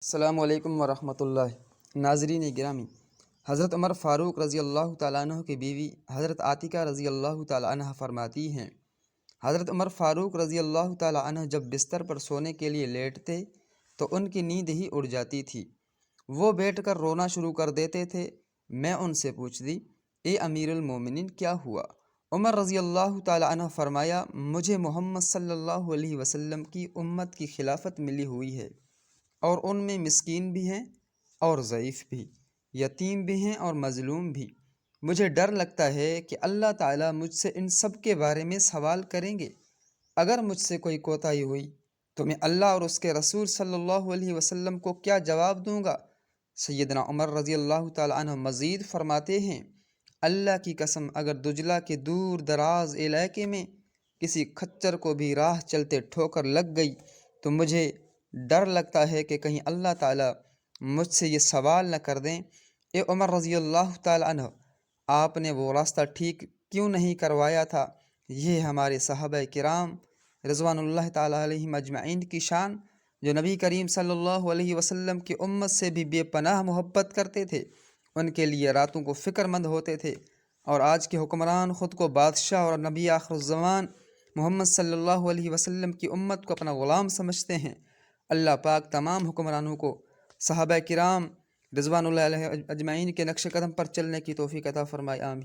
السلام علیکم ورحمۃ اللہ۔ ناظرین گرامی، حضرت عمر فاروق رضی اللہ تعالیٰ عنہ کی بیوی حضرت عاتکہ رضی اللہ تعالیٰ عنہ فرماتی ہیں، حضرت عمر فاروق رضی اللہ تعالیٰ عنہ جب بستر پر سونے کے لیے لیٹتے تو ان کی نیند ہی اڑ جاتی تھی۔ وہ بیٹھ کر رونا شروع کر دیتے تھے۔ میں ان سے پوچھتی، اے امیر المومنین کیا ہوا؟ عمر رضی اللہ تعالیٰ عنہ فرمایا، مجھے محمد صلی اللہ علیہ وسلم کی امت کی خلافت ملی ہوئی ہے، اور ان میں مسکین بھی ہیں اور ضعیف بھی، یتیم بھی ہیں اور مظلوم بھی۔ مجھے ڈر لگتا ہے کہ اللہ تعالیٰ مجھ سے ان سب کے بارے میں سوال کریں گے۔ اگر مجھ سے کوئی کوتاہی ہوئی تو میں اللہ اور اس کے رسول صلی اللہ علیہ وسلم کو کیا جواب دوں گا؟ سیدنا عمر رضی اللہ تعالیٰ عنہ مزید فرماتے ہیں، اللہ کی قسم، اگر دجلہ کے دور دراز علاقے میں کسی کھچر کو بھی راہ چلتے ٹھوکر لگ گئی تو مجھے ڈر لگتا ہے کہ کہیں اللہ تعالیٰ مجھ سے یہ سوال نہ کر دیں، اے عمر رضی اللہ تعالیٰ عنہ، آپ نے وہ راستہ ٹھیک کیوں نہیں کروایا تھا؟ یہ ہمارے صحابہ کرام رضوان اللہ تعالیٰ علیہم اجمعین کی شان، جو نبی کریم صلی اللہ علیہ وسلم کی امت سے بھی بے پناہ محبت کرتے تھے، ان کے لیے راتوں کو فکر مند ہوتے تھے، اور آج کے حکمران خود کو بادشاہ اور نبی آخر الزمان محمد صلی اللہ علیہ وسلم کی امت کو اپنا غلام سمجھتے ہیں۔ اللہ پاک تمام حکمرانوں کو صحابہ کرام رضوان اللہ علیہ اجمعین کے نقش قدم پر چلنے کی توفیق عطا فرمائے، آمین۔